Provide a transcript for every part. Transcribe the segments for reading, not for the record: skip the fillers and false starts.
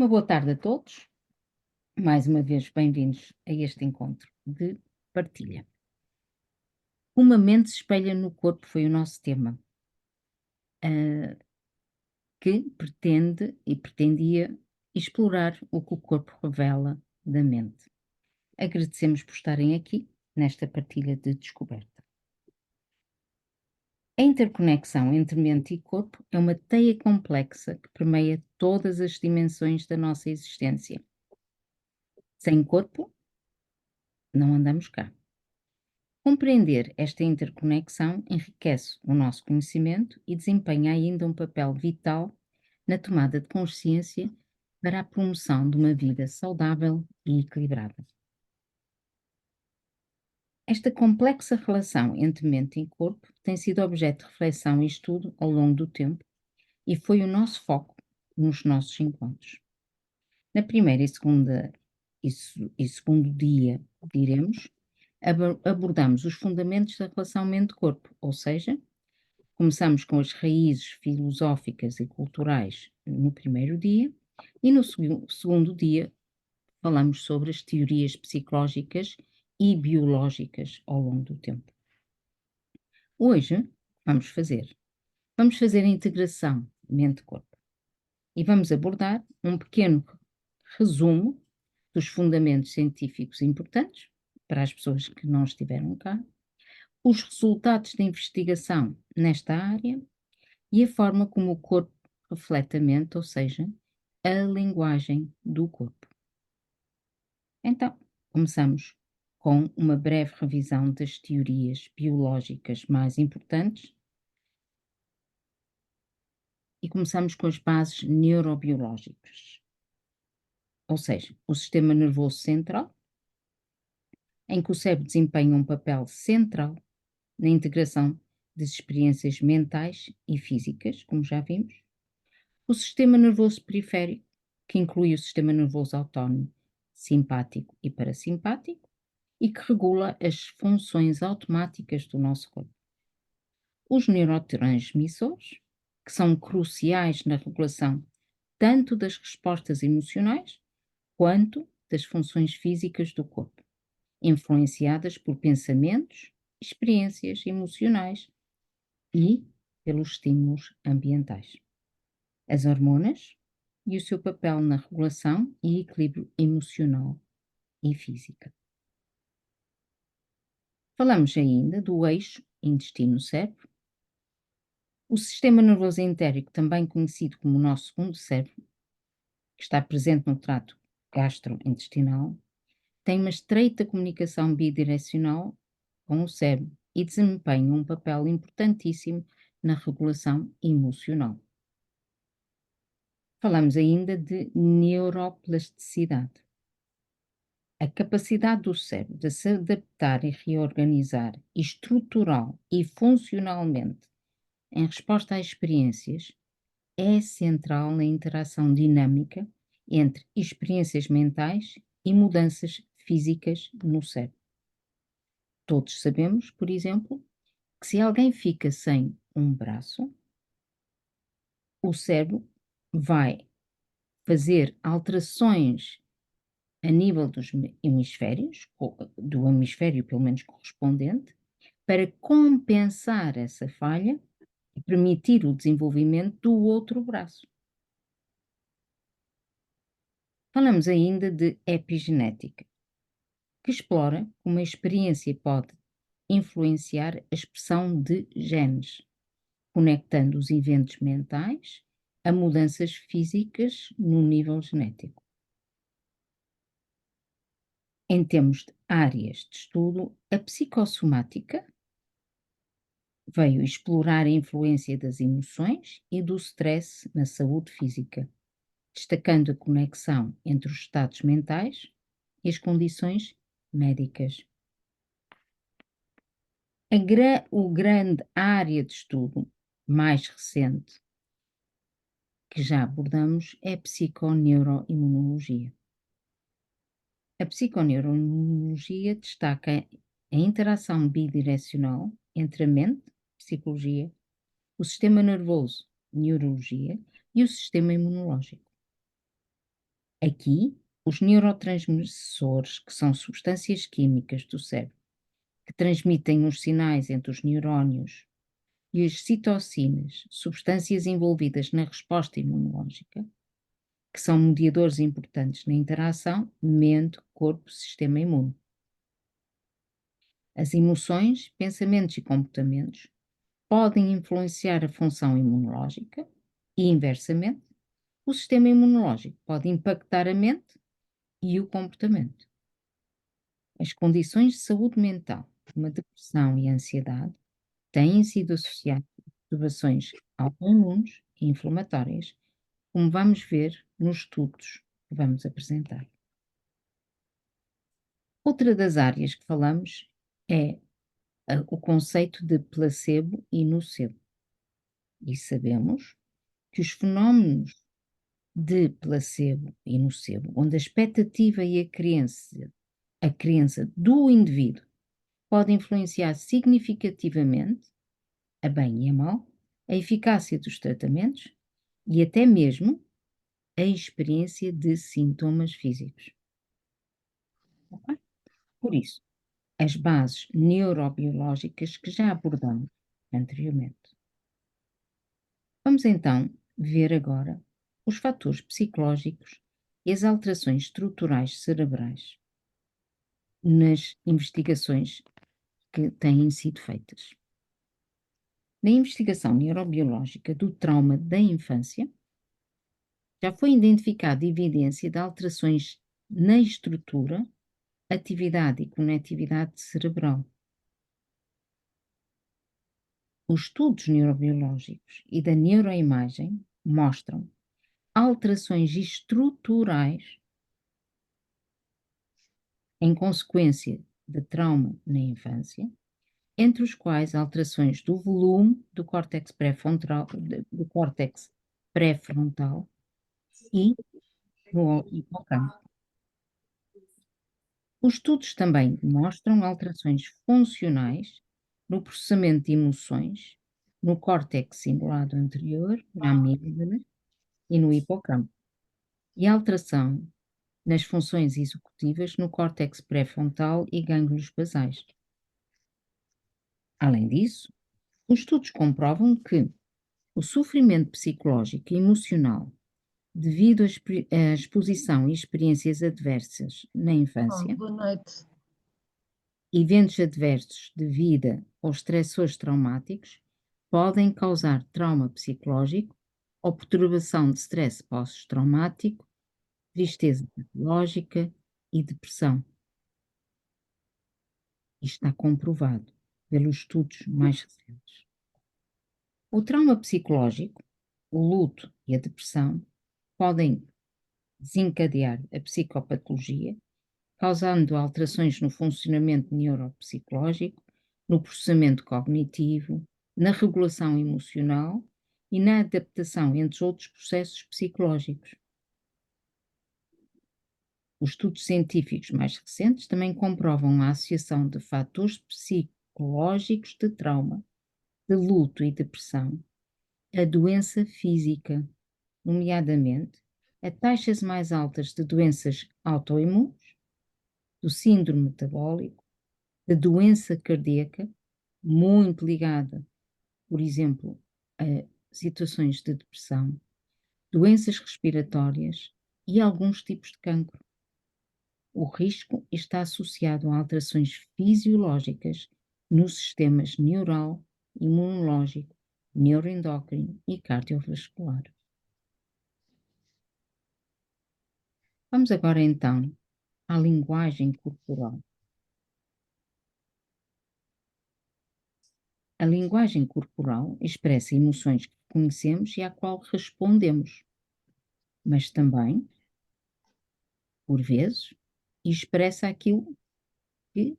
Uma boa tarde a todos. Mais uma vez, bem-vindos a este encontro de partilha. Uma mente se espelha no corpo foi o nosso tema, ah, que pretende e pretendia explorar o que o corpo revela da mente. Agradecemos por estarem aqui nesta partilha de descoberta. A interconexão entre mente e corpo é uma teia complexa que permeia todas as dimensões da nossa existência. Sem corpo, não andamos cá. Compreender esta interconexão enriquece o nosso conhecimento e desempenha ainda um papel vital na tomada de consciência para a promoção de uma vida saudável e equilibrada. Esta complexa relação entre mente e corpo tem sido objeto de reflexão e estudo ao longo do tempo e foi o nosso foco nos nossos encontros. Na primeira e segundo dia, diremos, abordamos os fundamentos da relação mente-corpo, ou seja, começamos com as raízes filosóficas e culturais no primeiro dia e no segundo dia falamos sobre as teorias psicológicas e biológicas ao longo do tempo. Hoje vamos fazer? Vamos fazer a integração mente-corpo e vamos abordar um pequeno resumo dos fundamentos científicos importantes para as pessoas que não estiveram cá, os resultados de investigação nesta área e a forma como o corpo reflete a mente, ou seja, a linguagem do corpo. Então, começamos com uma breve revisão das teorias biológicas mais importantes e começamos com as bases neurobiológicas, ou seja, o sistema nervoso central, em que o cérebro desempenha um papel central na integração das experiências mentais e físicas, como já vimos. O sistema nervoso periférico, que inclui o sistema nervoso autónomo, simpático e parasimpático, e que regula as funções automáticas do nosso corpo. Os neurotransmissores, que são cruciais na regulação tanto das respostas emocionais quanto das funções físicas do corpo, influenciadas por pensamentos, experiências emocionais e pelos estímulos ambientais. As hormonas e o seu papel na regulação e equilíbrio emocional e física. Falamos ainda do eixo intestino-cérebro, o sistema nervoso entérico, também conhecido como o nosso segundo cérebro, que está presente no trato gastrointestinal, tem uma estreita comunicação bidirecional com o cérebro e desempenha um papel importantíssimo na regulação emocional. Falamos ainda de neuroplasticidade. A capacidade do cérebro de se adaptar e reorganizar estrutural e funcionalmente em resposta às experiências é central na interação dinâmica entre experiências mentais e mudanças físicas no cérebro. Todos sabemos, por exemplo, que se alguém fica sem um braço, o cérebro vai fazer alterações a nível dos hemisférios, ou do hemisfério pelo menos correspondente, para compensar essa falha e permitir o desenvolvimento do outro braço. Falamos ainda de epigenética, que explora como a experiência pode influenciar a expressão de genes, conectando os eventos mentais a mudanças físicas no nível genético. Em termos de áreas de estudo, a psicossomática veio explorar a influência das emoções e do stress na saúde física, destacando a conexão entre os estados mentais e as condições médicas. O grande área de estudo mais recente que já abordamos é a psiconeuroimunologia. A psiconeuroimunologia destaca a interação bidirecional entre a mente, psicologia, o sistema nervoso, neurologia, e o sistema imunológico. Aqui, os neurotransmissores, que são substâncias químicas do cérebro, que transmitem os sinais entre os neurónios, e as citocinas, substâncias envolvidas na resposta imunológica, que são mediadores importantes na interação mente-corpo-sistema imune. As emoções, pensamentos e comportamentos podem influenciar a função imunológica e, inversamente, o sistema imunológico pode impactar a mente e o comportamento. As condições de saúde mental, como a depressão e a ansiedade, têm sido associadas a perturbações autoimunes e inflamatórias, como vamos ver nos estudos que vamos apresentar. Outra das áreas que falamos é o conceito de placebo e nocebo. E sabemos que os fenómenos de placebo e nocebo, onde a expectativa e a crença do indivíduo pode influenciar significativamente, a bem e a mal, a eficácia dos tratamentos e até mesmo a experiência de sintomas físicos. Ok? Por isso, as bases neurobiológicas que já abordamos anteriormente. Vamos então ver agora os fatores psicológicos e as alterações estruturais cerebrais nas investigações que têm sido feitas. Na investigação neurobiológica do trauma da infância, já foi identificada evidência de alterações na estrutura, atividade e conectividade cerebral. Os estudos neurobiológicos e da neuroimagem mostram alterações estruturais em consequência de trauma na infância, entre os quais alterações do volume do córtex pré-frontal e no hipocampo. Os estudos também mostram alterações funcionais no processamento de emoções, no córtex cingulado anterior, na amígdala e no hipocampo, e alteração nas funções executivas no córtex pré-frontal e gânglios basais. Além disso, os estudos comprovam que o sofrimento psicológico e emocional devido à exposição e experiências adversas na infância, Boa noite. eventos adversos de vida ou estressores traumáticos podem causar trauma psicológico ou perturbação de stress pós-traumático, tristeza patológica e depressão. Isto está comprovado pelos estudos mais recentes. O trauma psicológico, o luto e a depressão podem desencadear a psicopatologia, causando alterações no funcionamento neuropsicológico, no processamento cognitivo, na regulação emocional e na adaptação, entre outros processos psicológicos. Os estudos científicos mais recentes também comprovam a associação de fatores psicológicos de trauma, de luto e depressão, a doença física, nomeadamente a taxas mais altas de doenças autoimunes, do síndrome metabólico, da doença cardíaca, muito ligada, por exemplo, a situações de depressão, doenças respiratórias e alguns tipos de cancro. O risco está associado a alterações fisiológicas nos sistemas neural, imunológico, neuroendócrino e cardiovascular. Vamos agora então à linguagem corporal. A linguagem corporal expressa emoções que conhecemos e à qual respondemos, mas também, por vezes, expressa aquilo que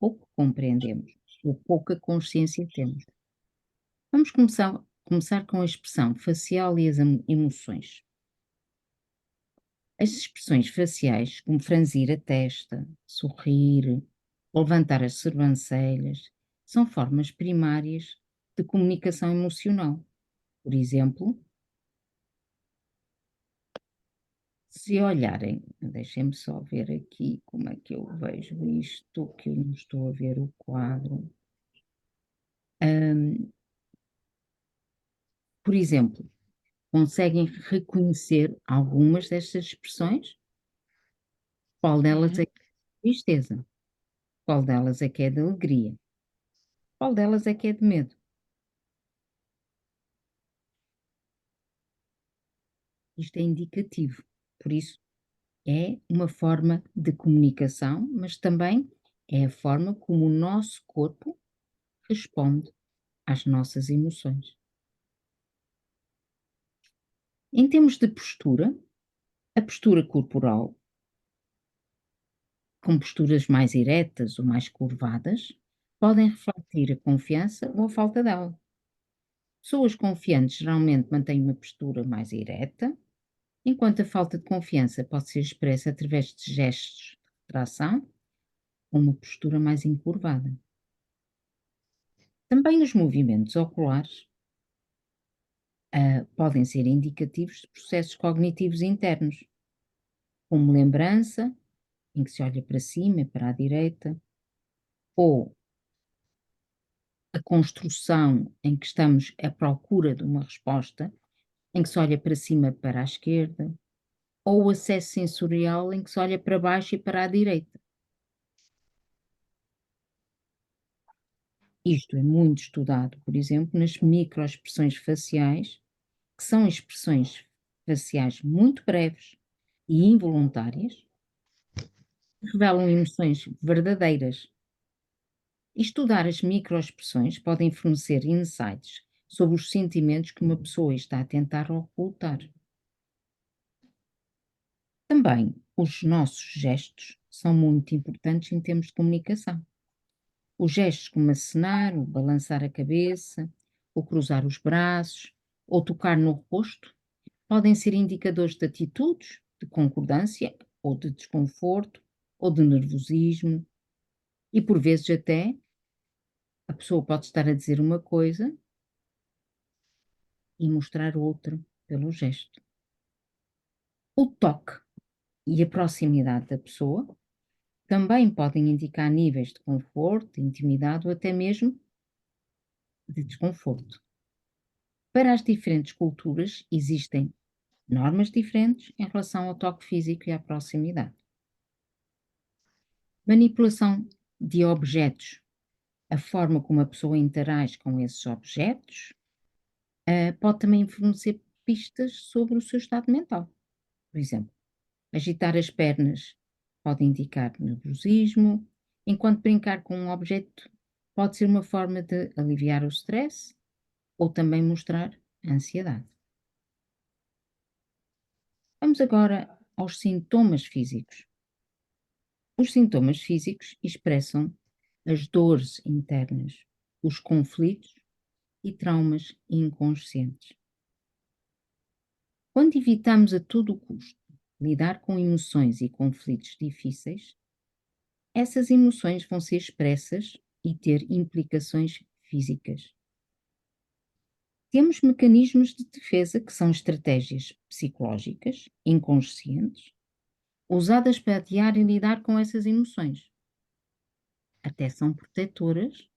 pouco compreendemos ou pouca consciência temos. Vamos começar com a expressão facial e as emoções. As expressões faciais, como franzir a testa, sorrir, ou levantar as sobrancelhas, são formas primárias de comunicação emocional. Por exemplo, se olharem, deixem-me só ver aqui como é que eu vejo isto, que eu não estou a ver o quadro. Hum, por exemplo, conseguem reconhecer algumas destas expressões? Qual delas Uhum. é que é de tristeza? Qual delas é que é de alegria? Qual delas é que é de medo? Isto é indicativo, por isso é uma forma de comunicação, mas também é a forma como o nosso corpo responde às nossas emoções. Em termos de postura, a postura corporal, com posturas mais eretas ou mais curvadas, podem refletir a confiança ou a falta dela. Pessoas confiantes geralmente mantêm uma postura mais ereta, enquanto a falta de confiança pode ser expressa através de gestos de retração ou uma postura mais encurvada. Também os movimentos oculares podem ser indicativos de processos cognitivos internos, como lembrança, em que se olha para cima e para a direita, ou a construção em que estamos à procura de uma resposta, em que se olha para cima e para a esquerda, ou o acesso sensorial em que se olha para baixo e para a direita. Isto é muito estudado, por exemplo, nas microexpressões faciais, que são expressões faciais muito breves e involuntárias, que revelam emoções verdadeiras. Estudar as microexpressões podem fornecer insights sobre os sentimentos que uma pessoa está a tentar ocultar. Também os nossos gestos são muito importantes em termos de comunicação. Os gestos como acenar, o balançar a cabeça, ou cruzar os braços, ou tocar no rosto, podem ser indicadores de atitudes, de concordância, ou de desconforto, ou de nervosismo, e por vezes até a pessoa pode estar a dizer uma coisa e mostrar outra pelo gesto. O toque e a proximidade da pessoa também podem indicar níveis de conforto, de intimidade ou até mesmo de desconforto. Para as diferentes culturas, existem normas diferentes em relação ao toque físico e à proximidade. Manipulação de objetos, a forma como a pessoa interage com esses objetos, pode também fornecer pistas sobre o seu estado mental. Por exemplo, agitar as pernas pode indicar nervosismo, enquanto brincar com um objeto pode ser uma forma de aliviar o stress ou também mostrar ansiedade. Vamos agora aos sintomas físicos. Os sintomas físicos expressam as dores internas, os conflitos e traumas inconscientes. Quando evitamos a todo custo lidar com emoções e conflitos difíceis, essas emoções vão ser expressas e ter implicações físicas. Temos mecanismos de defesa que são estratégias psicológicas, inconscientes, usadas para adiar e lidar com essas emoções. Até são protetoras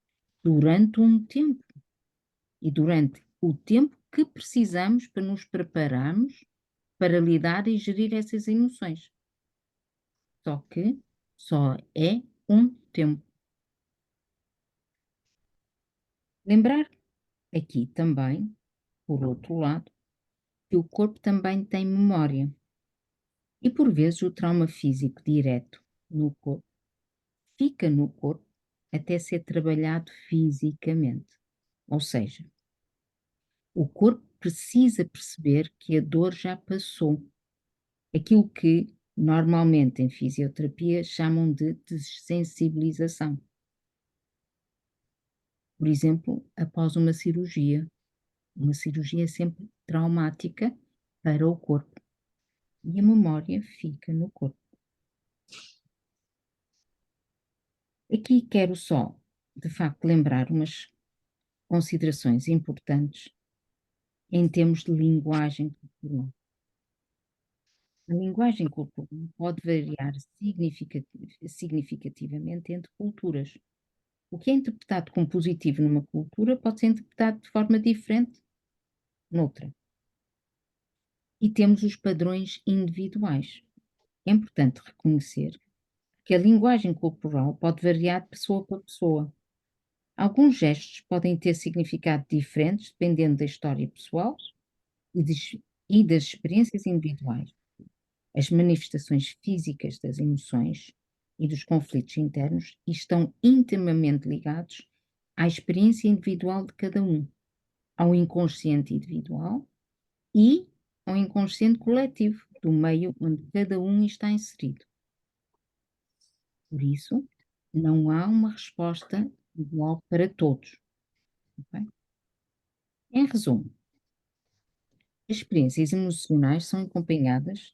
durante um tempo e durante o tempo que precisamos para nos prepararmos para lidar e gerir essas emoções. Só que só é um tempo. Lembrar aqui também, por outro lado, que o corpo também tem memória e por vezes o trauma físico direto no corpo fica no corpo até ser trabalhado fisicamente. Ou seja, o corpo precisa perceber que a dor já passou. Aquilo que normalmente em fisioterapia chamam de dessensibilização. Por exemplo, após uma cirurgia é sempre traumática para o corpo e a memória fica no corpo. Aqui quero só, de facto, lembrar umas considerações importantes em termos de linguagem corporal. A linguagem corporal pode variar significativamente entre culturas. O que é interpretado como positivo numa cultura pode ser interpretado de forma diferente noutra. E temos os padrões individuais. É importante reconhecer que a linguagem corporal pode variar de pessoa para pessoa. Alguns gestos podem ter significado diferentes dependendo da história pessoal e, e das experiências individuais. As manifestações físicas das emoções e dos conflitos internos estão intimamente ligados à experiência individual de cada um, ao inconsciente individual e ao inconsciente coletivo do meio onde cada um está inserido. Por isso, não há uma resposta igual para todos. Ok? Em resumo, as experiências emocionais são acompanhadas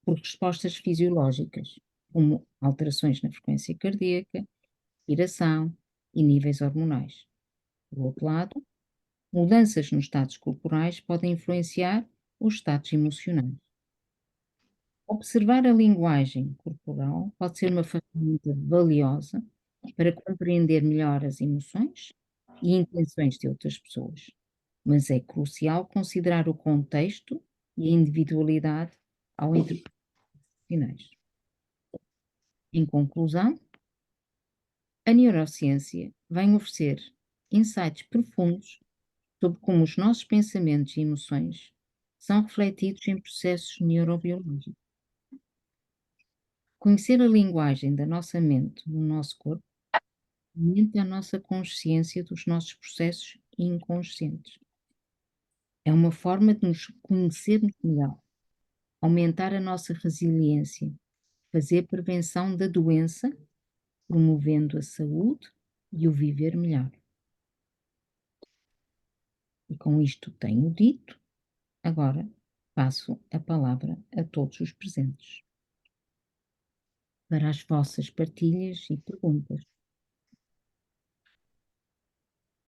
por respostas fisiológicas, como alterações na frequência cardíaca, respiração e níveis hormonais. Por outro lado, mudanças nos estados corporais podem influenciar os estados emocionais. Observar a linguagem corporal pode ser uma ferramenta valiosa para compreender melhor as emoções e intenções de outras pessoas, mas é crucial considerar o contexto e a individualidade ao interpretar sinais. Em conclusão, a neurociência vem oferecer insights profundos sobre como os nossos pensamentos e emoções são refletidos em processos neurobiológicos. Conhecer a linguagem da nossa mente no nosso corpo aumenta a nossa consciência dos nossos processos inconscientes. É uma forma de nos conhecermos melhor, aumentar a nossa resiliência, fazer prevenção da doença, promovendo a saúde e o viver melhor. E com isto tenho dito, agora passo a palavra a todos os presentes para as vossas partilhas e perguntas.